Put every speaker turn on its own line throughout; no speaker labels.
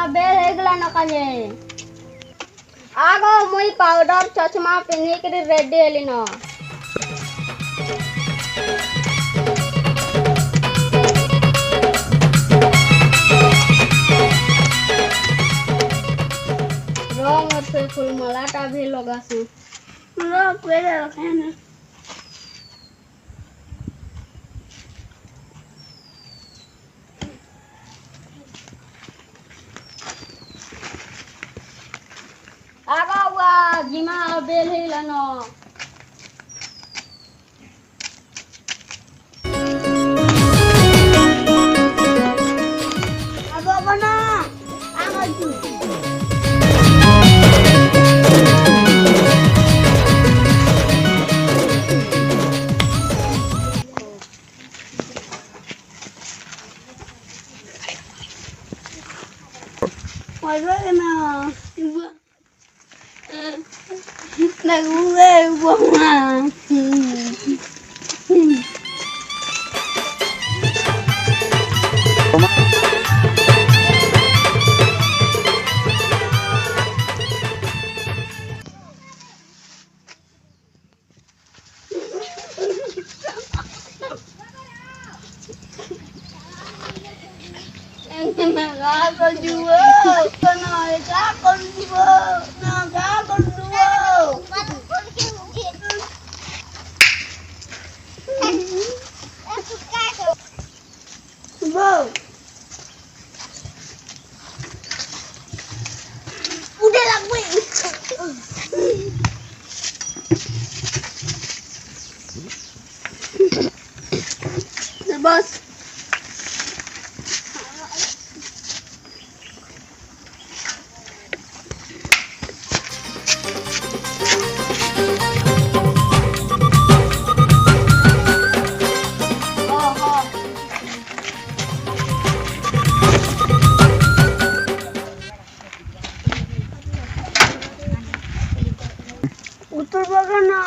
bell हेगला न काजे आगो मुई पाउडर चश्मा पिन्ही के रेडी हेली न रंग से फूल मालाटा भी लगासु लो पेरे रखे न आगा हुआ जिमा बेल हेला न आगो बना आगो जू बस उतर बघा ना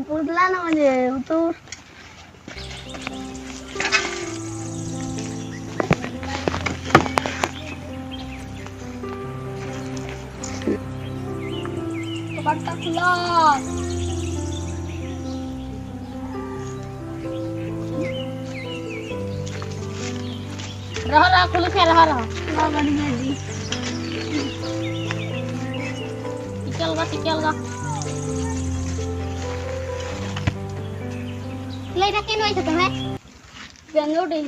पुजला ना म्हणजे उतर कपड़ा खुला रहा खुल के रहा ना बढ़िया जी टिकल गा लेटा केन होइछ तमे केंदुडी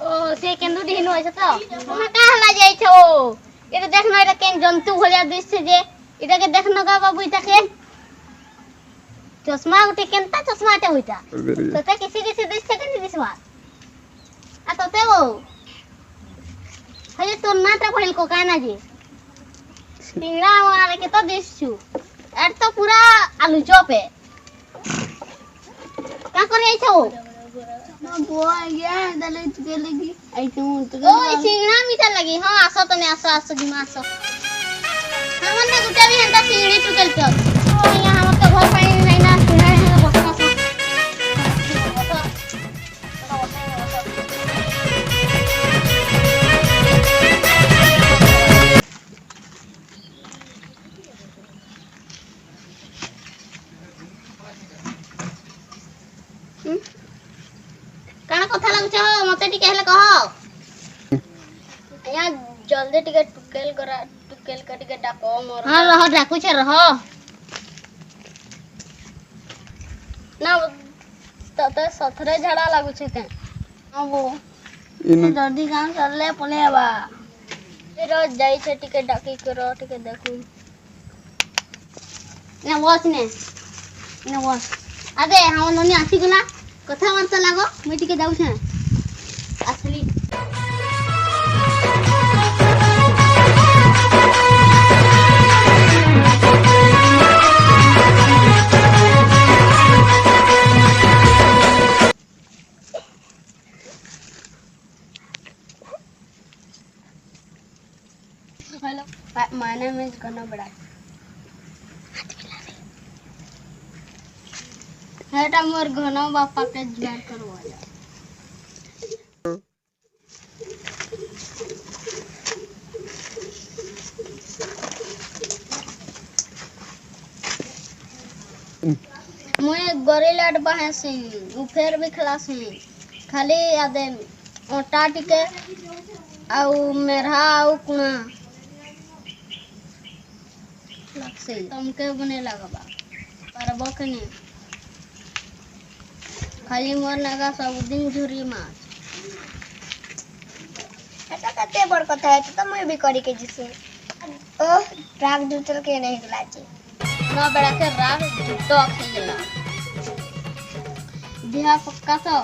ओ से केंदुडी न होइछ त तमे काहला जाई छो ए त देखना एटा केन जंतु भलिया दृश्य जे इटा के देखना का बाबू इटा के चश्मा उठे केनता चश्मा टे होइता तते किसी दृश्य के नि दिसवा आ तते वो हजे तो नाटा भइल को काना जी सिंगड़ा वाला के तो दिसछु एट तो पूरा आलू चॉप है का करे छो ना बोल गया दले तुके लगी आई तू तो ओए सिंगड़ा मीठा लगी हां आसो तो ने आसो दिमा आसो हमन ने गुटा भी हंता सिंगड़ी टुकल तो ओ यहां हमर तो घर पानी नहीं ना सिंगड़ा है बसना सा काना कथा लागछ मते टिके हेले कह या जल्दी टिके टुकेल का टिके डाको मोर हां रह डाकू छे रह ना तते सथरे झड़ा लागू छे ते अब इन जल्दी काम करले पलेबा फिर जाई छे टिके डाकी करो टिके देखू ना वाच ने ना वाच अबे हम नोनी आसी गला कथा वार्ता लागो मैं टिके जाऊ छे असली हेलो माय नेम इज गना बड़ा हेटा मोर घनो बापा के जुगाड़ करवाया मुझे गोरिल अड बहे से उ फेर भी खलास है खाली आदे ओटा टिके आउ मेरा आउ कुना लगसे तुमके बने लगबा परबो के नहीं खाली मोर लगा सब दिन झुरी माछ
एटा कते बड़ कथा है तो मैं भी करी के जिसे ओ राग दूतल के नहीं गलाचे
ना बड़ा के राग तो खेला बिहा पक्का तो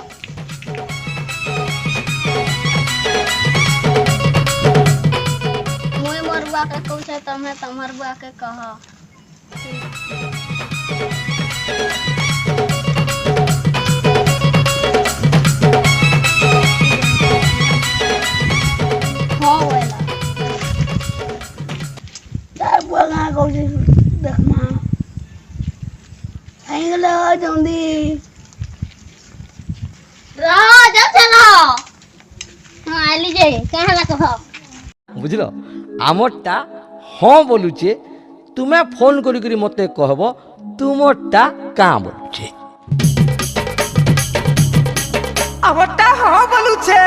मोय मरबा के कहू छै तमे तमहर बुआ के कह हां वेला
तार बुआ का कहू छै देख मां आइगला जल्दी
राज चलो हां आली जे कहां ला कह
बुझल आमरटा हाँ बोलुचे तुम्हें फोन करी मत कहब तुमरटा का बोलुचे आमरटा हाँ बोलुचे